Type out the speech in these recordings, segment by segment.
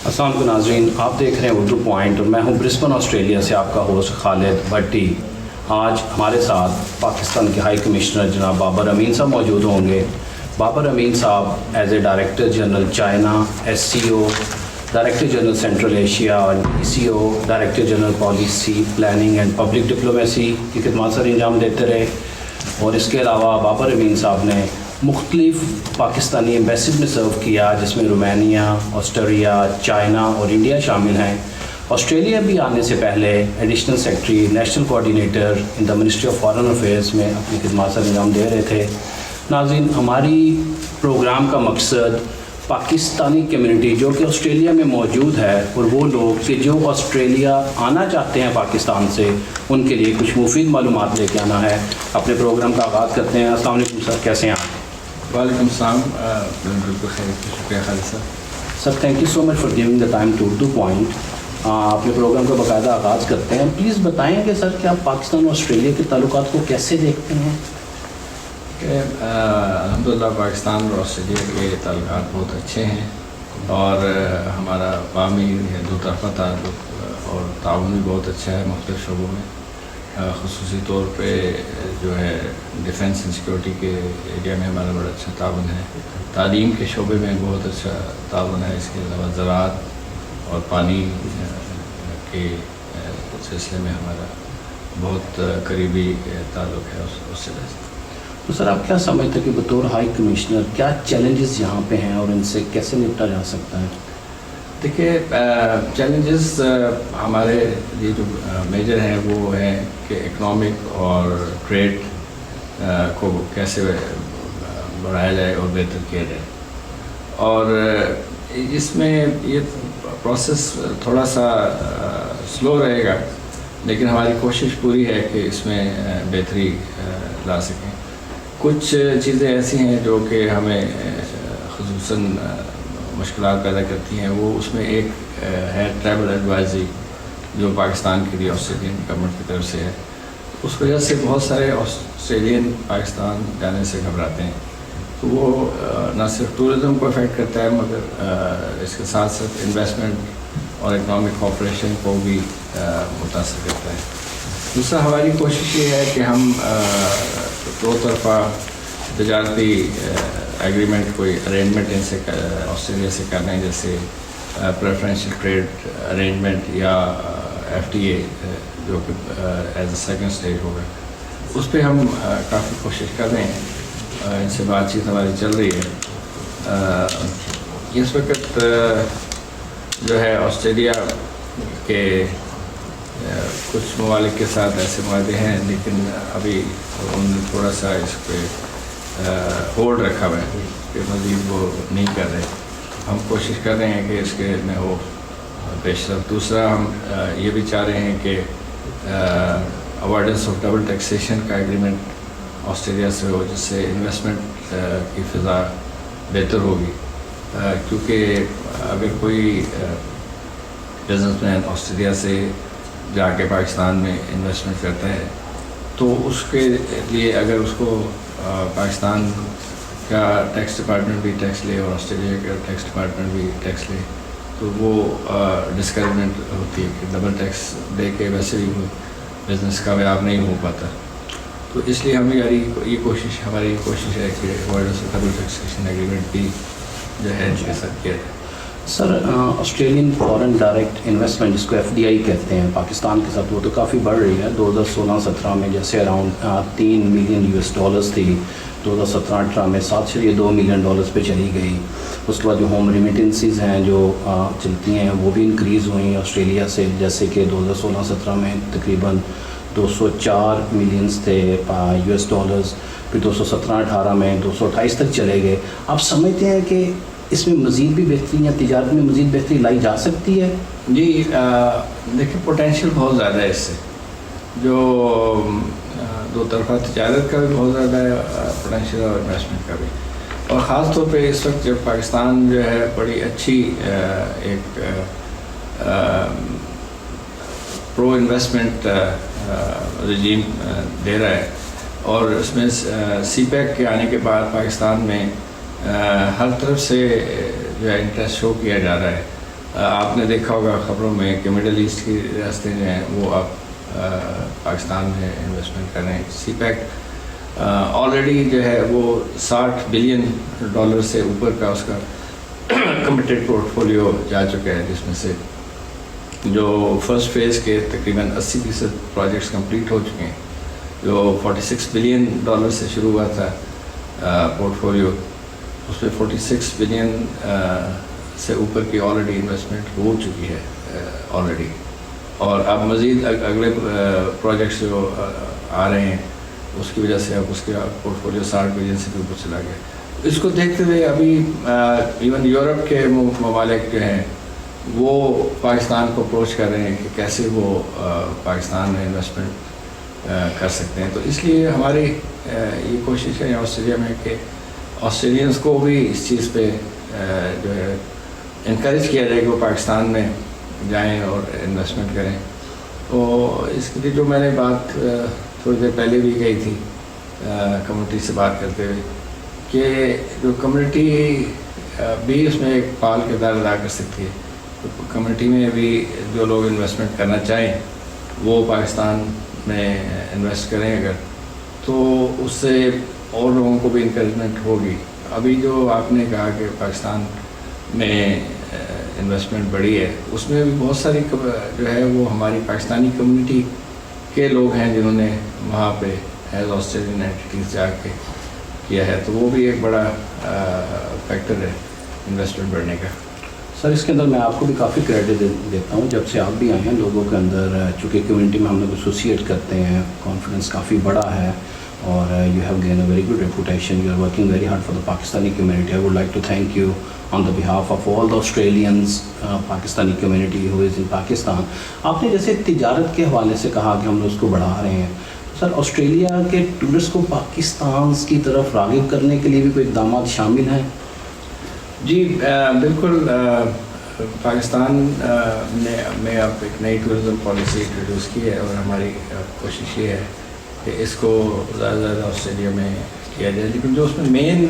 السلام علیکم ناظرین، آپ دیکھ رہے ہیں اردو پوائنٹ اور میں ہوں برسبن آسٹریلیا سے آپ کا ہوسٹ خالد بھٹی۔ آج ہمارے ساتھ پاکستان کے ہائی کمشنر جناب بابر امین صاحب موجود ہوں گے۔ بابر امین صاحب as a director general China SCO، director general central Asia اور ECO، director general policy planning and public diplomacy کی خدمات سر انجام دیتے رہے۔ اور اس کے علاوہ بابر امین صاحب نے مختلف پاکستانی ایمبیسیز میں سرو کیا، جس میں رومانیہ، آسٹریا، چائنا اور انڈیا شامل ہیں۔ آسٹریلیا بھی آنے سے پہلے additional secretary national coordinator in the ministry of foreign affairs میں اپنی خدمات سر انجام دے رہے تھے۔ ناظرین، ہماری پروگرام کا مقصد پاکستانی کمیونٹی جو کہ آسٹریلیا میں موجود ہے اور وہ لوگ کہ جو آسٹریلیا آنا چاہتے ہیں پاکستان سے، ان کے لیے کچھ مفید معلومات لے کے آنا ہے۔ اپنے پروگرام کا آغاز کرتے ہیں۔ السلام علیکم سر، کیسے ہیں آپ؟ وعلیکم السلام، بالکل خیر، شکریہ Khalid sahab. Sir thank you so much for giving the time to Urdu point. اپنے پروگرام کا باقاعدہ آغاز کرتے ہیں۔ پلیز بتائیں کہ سر کہ آپ پاکستان اور آسٹریلیا کے تعلقات کو کیسے دیکھتے ہیں؟ الحمدللہ پاکستان اور آسٹریلیا کے تعلقات بہت اچھے ہیں اور ہمارا باہمی دو طرفہ تعلق اور تعاون بھی بہت اچھا ہے مختلف شعبوں میں، خصوصی طور پہ جو ہے ڈیفنس اینڈ سیکورٹی کے ایریا میں ہمارا بڑا اچھا تعاون ہے، تعلیم کے شعبے میں بہت اچھا تعاون ہے، اس کے علاوہ زراعت اور پانی کے سلسلے میں ہمارا بہت قریبی تعلق ہے اس سے۔ تو سر آپ کیا سمجھتے ہیں کہ بطور ہائی کمشنر کیا چیلنجز یہاں پہ ہیں اور ان سے کیسے نپٹا جا سکتا ہے؟ دیکھیے، چیلنجز ہمارے یہ جو میجر ہیں وہ ہیں کہ اکنامک اور ٹریڈ کو کیسے بڑھایا جائے اور بہتر کیا جائے، اور اس میں یہ پروسیس تھوڑا سا سلو رہے گا، لیکن ہماری کوشش پوری ہے کہ اس میں بہتری لا سکیں۔ کچھ چیزیں ایسی ہیں جو کہ ہمیں خصوصاً مشکلات پیدا کرتی ہیں، وہ اس میں ایک ہے ٹریول ایڈوائزری جو پاکستان کے لیے آسٹریلین گورنمنٹ کی طرف سے ہے۔ اس وجہ سے بہت سارے آسٹریلین پاکستان جانے سے گھبراتے ہیں، تو وہ نہ صرف ٹورزم کو افیکٹ کرتا ہے مگر اس کے ساتھ ساتھ انویسٹمنٹ اور اکنامک کوآپریشن کو بھی متاثر کرتا ہے۔ دوسرا ہماری کوشش یہ ہے کہ ہم دو طرفہ تجارتی ایگریمنٹ کوئی ارینجمنٹ ان سے آسٹریلیا سے کرنا ہے، جیسے پریفرینشیل ٹریڈ ارینجمنٹ یا FTA جو کہ ایز اے سیکنڈ اسٹیج ہوگا، اس پہ ہم کافی کوشش کر رہے ہیں، ان سے بات چیت ہماری چل رہی ہے۔ اس وقت جو ہے آسٹریلیا کے کچھ ممالک کے ساتھ ایسے معاہدے ہیں، لیکن ابھی انہوں نے تھوڑا سا اس پہ ہولڈ رکھا ہوا ہے کہ مزید وہ نہیں کر رہے۔ ہم کوشش کر رہے ہیں کہ اس کے میں ہو پیش رفت۔ دوسرا ہم یہ بھی چاہ رہے ہیں کہ اوائڈنس آف ڈبل ٹیکسیشن کا ایگریمنٹ آسٹریلیا سے ہو، جس سے انویسٹمنٹ کی فضا بہتر ہوگی، کیونکہ اگر کوئی بزنس مین آسٹریلیا سے جا کے پاکستان میں انویسٹمنٹ کرتا ہے تو اس کے لیے اگر اس کو پاکستان کا ٹیکس ڈپارٹمنٹ بھی ٹیکس لے اور آسٹریلیا کا ٹیکس ڈپارٹمنٹ بھی ٹیکس لے تو وہ ڈسکریجمنٹ ہوتی ہے کہ ڈبل ٹیکس دے کے ویسے بھی بزنس کامیاب نہیں ہو پاتا۔ تو اس لیے ہماری کوشش ہے کہ avoidance of double taxation agreement بھی جو ہے ان کے ساتھ کیا جائے۔ سر آسٹریلین فارن ڈائریکٹ انویسٹمنٹ جس کو FDI کہتے ہیں پاکستان کے ساتھ، وہ تو کافی بڑھ رہی ہے۔ 2016-17 میں جیسے اراؤنڈ $3 ملین تھی، 2017-18 میں $7.2 ملین پہ چلی گئی۔ اس کے بعد جو ہوم ریمیٹنسز ہیں جو چلتی ہیں وہ بھی انکریز ہوئیں آسٹریلیا سے، جیسے کہ 2016-17 میں تقریباً 204 ملینز تھے $، پھر 2017-18 میں 228 تک چلے گئے۔ آپ سمجھتے ہیں کہ اس میں مزید بھی بہتری یا تجارت میں مزید بہتری لائی جا سکتی ہے؟ جی، دیکھیں پوٹینشیل بہت زیادہ ہے اس سے، جو دو طرفہ تجارت کا بھی بہت زیادہ ہے پوٹینشیل اور انویسٹمنٹ کا بھی، اور خاص طور پہ اس وقت جب پاکستان جو ہے بڑی اچھی ایک پرو انویسٹمنٹ رجیم دے رہا ہے، اور اس میں CPEC کے آنے کے بعد پاکستان میں ہر طرف سے جو ہے انٹرسٹ شو کیا جا رہا ہے، آپ نے دیکھا ہوگا خبروں میں کہ مڈل ایسٹ کی ریاستیں جو ہیں وہ اب پاکستان میں انویسٹمنٹ کر رہے ہیں. سی پیک آلریڈی جو ہے وہ $60 بلین سے اوپر کا اس کا کمیٹڈ پورٹ فولیو جا چکا ہے, جس میں سے جو فرسٹ فیز کے تقریباً 80% پروجیکٹس کمپلیٹ ہو چکے ہیں. جو $46 بلین سے شروع ہوا تھا پورٹ فولیو, اس پہ 46 بلین سے اوپر کی آلریڈی انویسٹمنٹ ہو چکی ہے آلریڈی, اور اب مزید اگلے پروجیکٹس جو آ رہے ہیں اس کی وجہ سے اب اس کا پورٹ فولیو 60 بلین سے بھی اوپر چلا گیا. اس کو دیکھتے ہوئے ابھی ایون یورپ کے ممالک جو ہیں وہ پاکستان کو اپروچ کر رہے ہیں کہ کیسے وہ پاکستان میں انویسٹمنٹ کر سکتے ہیں. تو اس لیے ہماری یہ کوشش ہے آسٹریلیا میں کہ آسٹریلینس کو بھی اس چیز پہ جو ہے انکریج کیا جائے کہ وہ پاکستان میں جائیں اور انویسٹمنٹ کریں. تو اس کے لیے جو میں نے بات تھوڑی دیر پہلے بھی کہی تھی کمیونٹی سے بات کرتے ہوئے کہ جو کمیونٹی بھی اس میں ایک فعال کردار ادا کر سکتی ہے. تو کمیونٹی میں بھی جو لوگ انویسٹمنٹ کرنا چاہیں وہ پاکستان میں انویسٹ کریں اگر, تو اس سے اور لوگوں کو بھی انکریجمنٹ ہوگی. ابھی جو آپ نے کہا کہ پاکستان میں انویسٹمنٹ بڑھی ہے, اس میں بھی بہت ساری جو ہے وہ ہماری پاکستانی کمیونٹی کے لوگ ہیں جنہوں نے وہاں پہ ایز آسٹریلین اینٹیز جا کے کیا ہے. تو وہ بھی ایک بڑا فیکٹر ہے انویسٹمنٹ بڑھنے کا. سر اس کے اندر میں آپ کو بھی کافی کریڈٹ دیتا ہوں. جب سے آپ بھی آئے ہیں لوگوں کے اندر, چونکہ کمیونٹی میں ہم لوگ ایسوسیٹ کرتے ہیں, کانفیڈنس کافی بڑا ہے, اور you have gain a very good reputation. You are working very hard for the Pakistani community. I would like to thank you on the behalf of all the Australians Pakistani community who is in Pakistan. آپ نے جیسے تجارت کے حوالے سے کہا کہ ہم لوگ اس کو بڑھا رہے ہیں, سر آسٹریلیا کے ٹورسٹ کو پاکستان کی طرف راغب کرنے کے لیے بھی کوئی اقدامات شامل ہیں؟ جی بالکل. پاکستان میں اب ایک نئی ٹورزم پالیسی انٹروڈیوس کی ہے, اور ہماری کوشش یہ ہے کہ اس کو زیادہ سے زیادہ آسٹریلیا میں کیا جائے. لیکن جو اس میں مین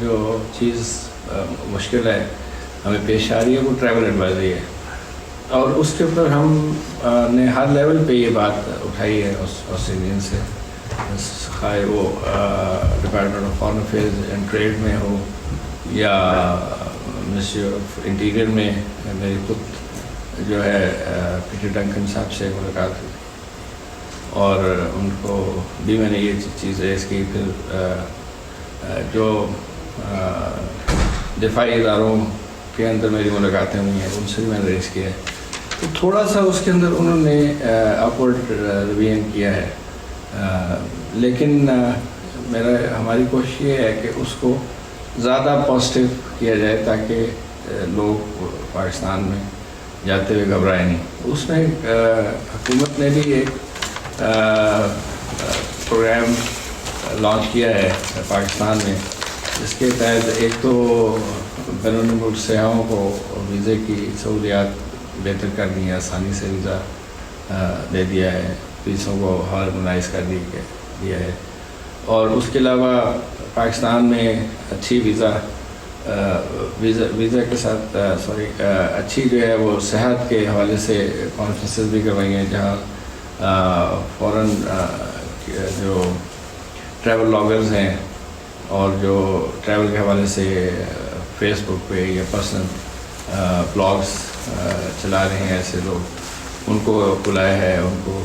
جو چیز مشکل ہے ہمیں پیش آ رہی ہے وہ ٹریول ایڈوائزری ہے, اور اس کے اوپر ہم نے ہر لیول پہ یہ بات اٹھائی ہے آسٹریلین سے, خواہ وہ department of foreign affairs and trade میں ہو یا منسٹری آف انٹیریئر میں. میری خود جو ہے پیٹر ڈنکن صاحب سے ملاقات ہوئی اور ان کو بھی میں نے یہ چیز ریز کی. پھر جو دفاعی اداروں کے اندر میری ملاقاتیں ہوئی ہیں ان سے بھی میں نے ریز کیا ہے. تو تھوڑا سا اس کے اندر انہوں نے اپورڈ ریویژن کیا ہے, لیکن ہماری کوشش یہ ہے کہ اس کو زیادہ پازیٹیو کیا جائے تاکہ لوگ پاکستان میں جاتے ہوئے گھبرائے نہیں. اس میں حکومت نے بھی ایک پروگرام لانچ کیا ہے پاکستان میں, جس کے تحت ایک تو بیرون ملک سیاحوں کو ویزے کی سہولیات بہتر کر دی ہیں, آسانی سے ویزا دے دیا ہے, فیسوں کو ہارمونائز کر دیا ہے, اور اس کے علاوہ پاکستان میں اچھی ویزا کے ساتھ اچھی جو ہے وہ صحت کے حوالے سے کانفرنسز بھی کروائی ہیں, جہاں فورن جو ٹریول لاگرز ہیں اور جو ٹریول کے حوالے سے فیس بک پہ یا پرسنل بلاگس چلا رہے ہیں ایسے لوگ, ان کو بلایا ہے, ان کو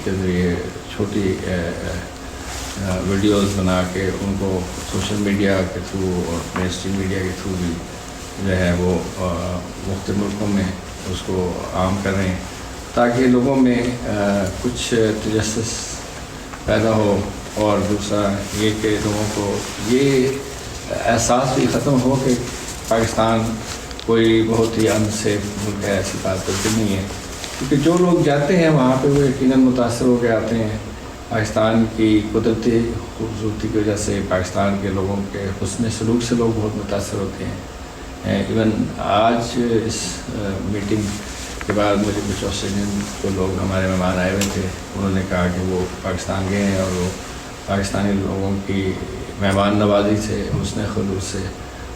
کے ذریعے چھوٹی ویڈیوز بنا کے ان کو سوشل میڈیا کے تھرو اور مین اسٹریم میڈیا کے تھرو بھی جو ہے وہ مختلف ملکوں میں اس کو عام کر رہے ہیں, تاکہ لوگوں میں کچھ تجسس پیدا ہو, اور دوسرا یہ کہ لوگوں کو یہ احساس بھی ختم ہو کہ پاکستان کوئی بہت ہی انسیف ملک ہے. ایسی بات بالکل نہیں ہے, کیونکہ جو لوگ جاتے ہیں وہاں پہ وہ یقیناً متاثر ہو کے آتے ہیں. پاکستان کی قدرتی خوبصورتی کی وجہ سے, پاکستان کے لوگوں کے حسن سلوک سے لوگ بہت متاثر ہوتے ہیں. ایون آج اس میٹنگ کے بعد مجھے کچھ آسٹریلین جو لوگ ہمارے مہمان آئے ہوئے تھے, انہوں نے کہا کہ وہ پاکستان گئے ہیں اور وہ پاکستانی لوگوں کی مہمان نوازی سے, حسن خلوص سے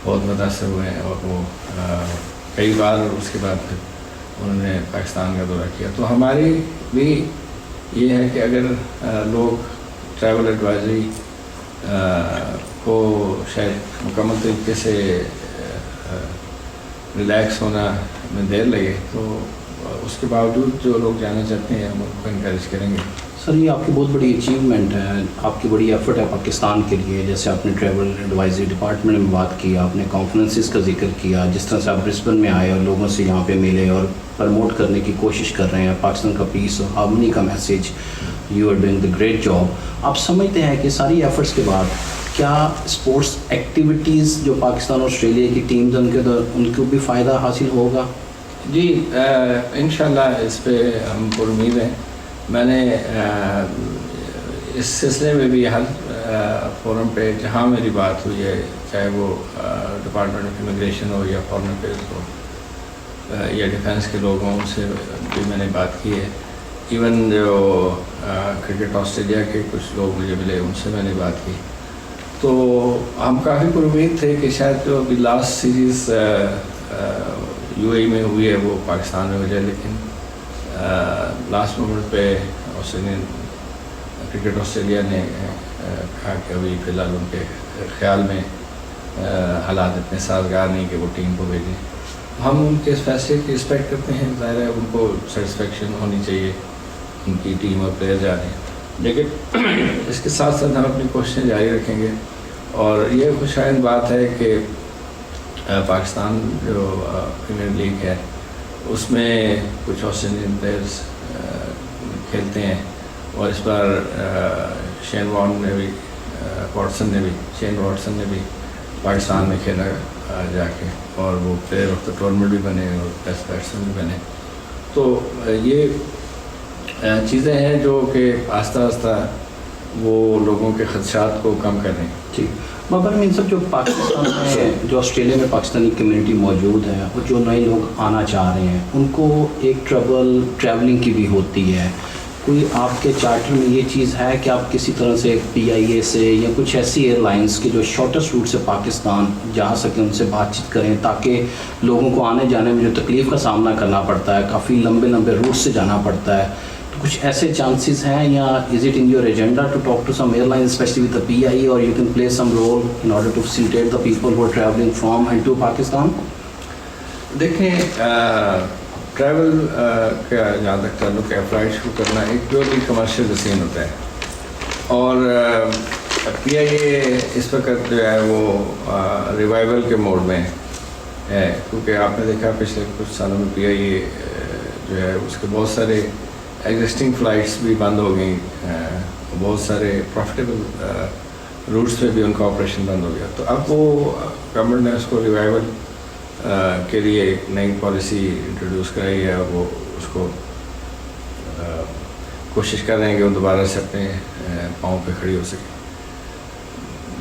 بہت متاثر ہوئے ہیں, اور وہ کئی بار اس کے بعد پھر انہوں نے پاکستان کا دورہ کیا. تو ہماری بھی یہ ہے کہ اگر لوگ ٹریول ایڈوائزری کو شاید مکمل طریقے سے ریلیکس ہونا میں دیر لگے تو اس کے باوجود جو لوگ جانا چاہتے ہیں ہم ان کو انکریج کریں گے. سر یہ آپ کی بہت بڑی اچیومنٹ ہے, آپ کی بڑی ایفرٹ ہے پاکستان کے لیے. جیسے آپ نے ٹریول ایڈوائزری ڈپارٹمنٹ میں بات کی, آپ نے کانفرنسز کا ذکر کیا, جس طرح سے آپ برسبن میں آئے اور لوگوں سے یہاں پہ ملے اور پروموٹ کرنے کی کوشش کر رہے ہیں پاکستان کا پیس اور ہارمونی کا message. You are doing the great job. آپ سمجھتے ہیں کہ ساری ایفرٹس کے بعد کیا اسپورٹس ایکٹیویٹیز جو پاکستان اور آسٹریلیا کی ٹیمز ان کو بھی فائدہ حاصل ہوگا؟ جی انشاءاللہ اس پہ ہم پر امید ہیں. میں نے اس سلسلے میں بھی ہر فورم پہ جہاں میری بات ہوئی ہے, چاہے وہ ڈپارٹمنٹ آف امیگریشن ہو یا فارن افیئرز ہو یا ڈیفینس کے لوگ ہوں, ان سے بھی میں نے بات کی ہے. ایون جو کرکٹ آسٹریلیا کے کچھ لوگ مجھے ملے ان سے میں نے بات کی. تو ہم کافی پر امید تھے کہ شاید جو ابھی لاسٹ سیریز یو اے میں ہوئی ہے وہ پاکستان میں ہو جائے, لیکن لاسٹ مومنٹ پہ آسٹریلین کرکٹ آسٹریلیا نے کہا کہ ابھی فی الحال ان کے خیال میں حالات اتنے سازگار نہیں کہ وہ ٹیم کو بھیجیں. ہم ان کے اس فیصلے کی رسپیکٹ کرتے ہیں. ظاہر ہے ان کو سیٹسفیکشن ہونی چاہیے, ان کی ٹیم اور پلیئر جا رہے ہیں, لیکن اس کے ساتھ ساتھ ہم اپنی کوششیں جاری رکھیں گے. اور یہ خوشائند بات ہے کہ پاکستان جو پریمیئر لیگ ہے اس میں کچھ آسٹریلین پلیئرز کھیلتے ہیں, اور اس بار شین واٹسن نے بھی پاکستان میں کھیلا جا کے, اور وہ پلیئر آف دا ٹورنامنٹ بھی بنے اور بیسٹ بیٹسمین بھی بنے. تو یہ چیزیں ہیں جو کہ آہستہ آہستہ وہ لوگوں کے خدشات کو کم کر رہے ہیں. ٹھیک. بابر امین صاحب, جو پاکستان میں جو آسٹریلیا میں پاکستانی کمیونٹی موجود ہے اور جو نئے لوگ آنا چاہ رہے ہیں ان کو ایک ٹریولنگ کی بھی ہوتی ہے. کوئی آپ کے چارٹر میں یہ چیز ہے کہ آپ کسی طرح سے پی آئی اے سے یا کچھ ایسی ایئر لائنس کے جو شارٹیسٹ روٹ سے پاکستان جا سکیں ان سے بات چیت کریں, تاکہ لوگوں کو آنے جانے میں جو تکلیف کا سامنا کرنا پڑتا ہے, کافی لمبے روٹ سے جانا پڑتا ہے, تو کچھ ایسے چانسز ہیں, یا is it in your agenda to talk to some airline especially with the P I A, اور you can play some role in order to facilitate the people who are travelling from and to Pakistan? دیکھیں, travel کا جہاں تک تعلق ہے, flight شروع کرنا ایک پیورلی کمرشل ڈسیزن ہوتا ہے, اور پی آئی اے اس وقت جو ہے وہ ریوائول کے موڈ میں ہے, کیونکہ آپ نے دیکھا پچھلے کچھ سالوں میں پی آئی اے جو ہے اس کے بہت سارے ایگزسٹنگ فلائٹس بھی بند ہو گئیں, بہت سارے پروفیٹیبل روٹس پہ بھی ان کا آپریشن بند ہو گیا. تو اب وہ گورنمنٹ نے اس کو ریوائول کے لیے ایک نئی پالیسی انٹروڈیوس کرائی ہے, اور وہ اس کو کوشش کر رہے ہیں کہ وہ دوبارہ سے اپنے پاؤں پہ کھڑی ہو سکے.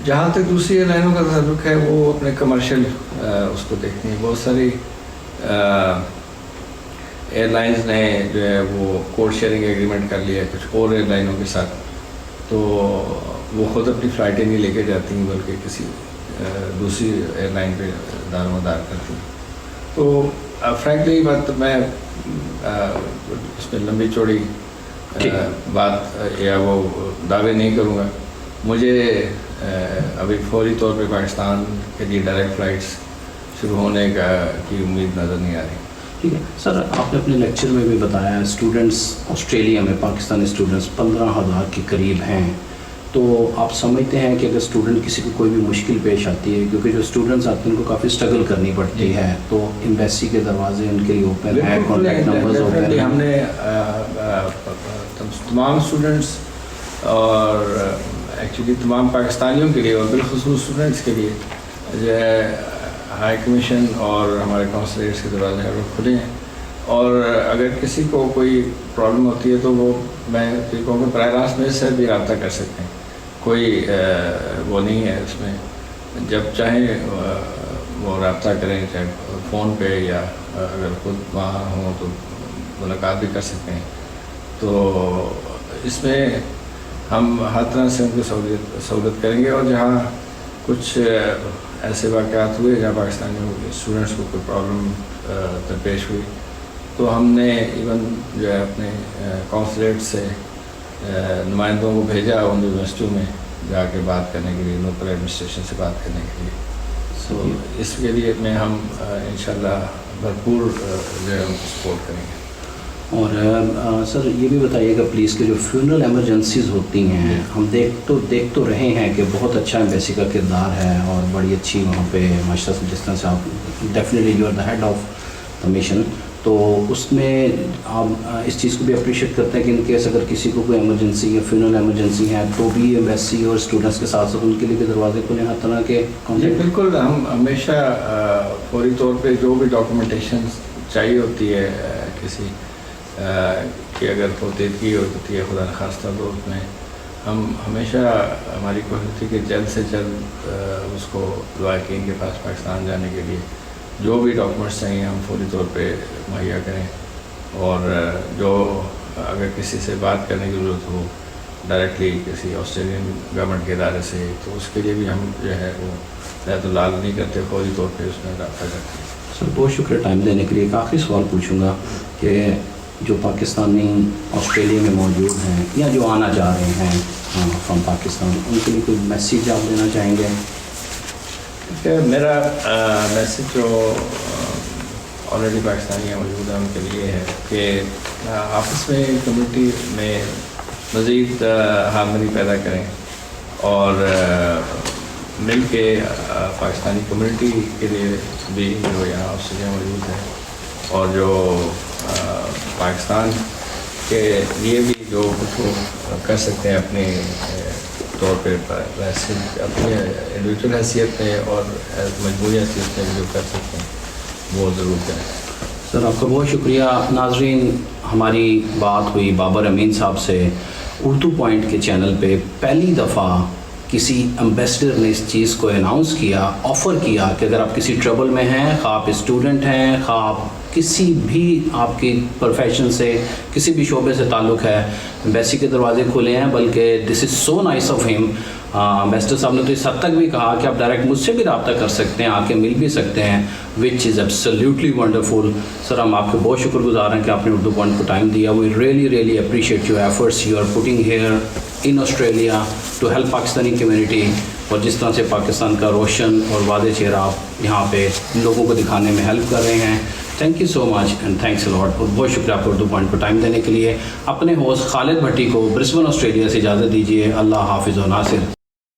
جہاں تک دوسری ایئر لائنوں کا تعلق ہے وہ اپنے کمرشل اس کو دیکھتے ہیں. بہت ساری ایئر لائنز نے جو ہے وہ کوڈ شیئرنگ ایگریمنٹ کر لیا ہے کچھ اور ایئر لائنوں کے ساتھ, تو وہ خود اپنی فلائٹیں نہیں لے کے جاتی ہیں بلکہ کسی دوسری ایئر لائن پہ دار مدار کرتی ہیں. تو فرینکلی بات میں اس میں لمبی چوڑی بات یا وہ دعوے نہیں کروں گا. مجھے ابھی فوری طور پہ پاکستان کے لیے ڈائریکٹ فلائٹس شروع ہونے کی امید نظر نہیں آ رہی. ٹھیک ہے سر, آپ نے اپنے لیکچر میں بھی بتایا اسٹوڈنٹس آسٹریلیا میں پاکستانی اسٹوڈنٹس 15,000 کے قریب ہیں. تو آپ سمجھتے ہیں کہ اگر اسٹوڈنٹ کسی کو کوئی بھی مشکل پیش آتی ہے, کیونکہ جو اسٹوڈنٹس آتے ہیں ان کو کافی اسٹرگل کرنی پڑتی ہے, تو ایمبیسی کے دروازے ان کے لیے اوپن ہیں, کانٹیکٹ نمبرز اوپن ہیں. ہم نے تمام اسٹوڈنٹس اور ایکچولی تمام پاکستانیوں کے لیے اور بالخصوص اسٹوڈنٹس کے لیے جو ہے ہائی کمیشن اور ہمارے کونسلیٹس کے دروازے ہر وقت کھلے ہیں. اور اگر کسی کو کوئی پرابلم ہوتی ہے تو وہ میں کہوں گا براہ راست میرے سے بھی رابطہ کر سکتے ہیں. کوئی وہ نہیں ہے اس میں, جب چاہیں وہ رابطہ کریں, چاہے فون پہ یا اگر خود وہاں ہوں تو ملاقات بھی کر سکتے ہیں. تو اس میں ہم ہر طرح سے ان کو سہولت کریں گے. اور جہاں کچھ ایسے واقعات ہوئے جہاں پاکستانی اسٹوڈنٹس کو کوئی پرابلم درپیش ہوئی تو ہم نے ایون جو ہے اپنے کونسلیٹ سے نمائندوں کو بھیجا ان یونیورسٹیوں میں جا کے بات کرنے کے لیے، لوکل ایڈمنسٹریشن سے بات کرنے کے لیے. تو اس کے لیے میں ہم انشاءاللہ بھرپور جو ہے ان کو سپورٹ کریں گے. اور سر یہ بھی بتائیے گا پلیز کہ جو فیونرل ایمرجنسیز ہوتی ہیں، ہم دیکھ تو رہے ہیں کہ بہت اچھا ایمبیسی کا کردار ہے اور بڑی اچھی وہاں پہ ماشاء اللہ جس طرح سے آپ definitely you are the head of the mission, تو اس میں آپ اس چیز کو بھی اپریشیٹ کرتے ہیں کہ ان کیس اگر کسی کو کوئی ایمرجنسی یا فیونرل ایمرجنسی ہے تو بھی ایمبیسی اور اسٹوڈنٹس کے ساتھ ساتھ ان کے لیے بھی دروازے کھلے ہیں ہر طرح کے. جی بالکل، ہم ہمیشہ فوری طور پہ جو بھی ڈاکومنٹیشن چاہیے ہوتی ہے کسی کہ اگر پوتیدگی ہوتی ہے خدا نخواستہ تو اس میں ہم ہمیشہ ہماری کوشش ہوتی ہے کہ جلد سے جلد اس کو لواحقین کے پاس پاکستان جانے کے لیے جو بھی ڈاکومنٹس چاہیے ہم فوری طور پہ مہیا کریں، اور جو اگر کسی سے بات کرنے کی ضرورت ہو ڈائریکٹلی کسی آسٹریلین گورنمنٹ کے ادارے سے تو اس کے لیے بھی ہم جو ہے وہ رعایت العال نہیں کرتے، فوری طور پہ اس میں رابطہ کرتے ہیں. سر بہت شکریہ ٹائم دینے کے لیے. ایک آخری سوال پوچھوں گا کہ جو پاکستانی آسٹریلیا میں موجود ہیں یا جو آنا چاہ رہے ہیں فرام پاکستان، ان کے لیے کوئی میسیج آپ دینا چاہیں گے؟ کہ میرا میسیج جو آلریڈی پاکستانی موجود ہیں ان کے لیے ہے کہ آپس میں کمیونٹی میں مزید ہارمنی پیدا کریں اور مل کے پاکستانی کمیونٹی کے لیے بھی جو یہاں آسٹریلیا موجود ہے اور جو پاکستان کے لیے بھی جو کچھ وہ کر سکتے ہیں اپنے طور پہ اپنے انڈیویجول حیثیت میں اور مجموعی حیثیت میں جو کر سکتے ہیں وہ ضرور کریں. سر آپ کا بہت شکریہ. ناظرین، ہماری بات ہوئی بابر امین صاحب سے اردو پوائنٹ کے چینل پہ. پہلی دفعہ کسی امبیسڈر نے اس چیز کو اناؤنس کیا، آفر کیا کہ اگر آپ کسی ٹربل میں ہیں، خواہ آپ اسٹوڈنٹ ہیں، خواہ آپ کسی بھی آپ کی پروفیشن سے کسی بھی شعبے سے تعلق ہے، امبیسی کے دروازے کھلے ہیں. بلکہ دس از سو نائس آف ہم. امبیسڈر صاحب نے تو اس حد تک بھی کہا کہ آپ ڈائریکٹ مجھ سے بھی رابطہ کر سکتے ہیں، آ کے مل بھی سکتے ہیں، وچ از ایبسلیوٹلی ونڈرفل. سر ہم آپ کے بہت شکر گزار ہیں کہ آپ نے اردو پوائنٹ کو ٹائم دیا. We really appreciate your efforts you are putting here in Australia to help Pakistani community, اور جس طرح سے پاکستان کا روشن اور واضح چہرہ آپ یہاں پہ لوگوں کو دکھانے میں ہیلپ کر رہے ہیں. Thank you so much and thanks allot. اور بہت شکریہ آپ کو اردو پوائنٹ کو ٹائم دینے کے لیے. اپنے ہوسٹ خالد بھٹی کو برسبن آسٹریلیا سے اجازت دیجیے. اللہ حافظ و ناصر.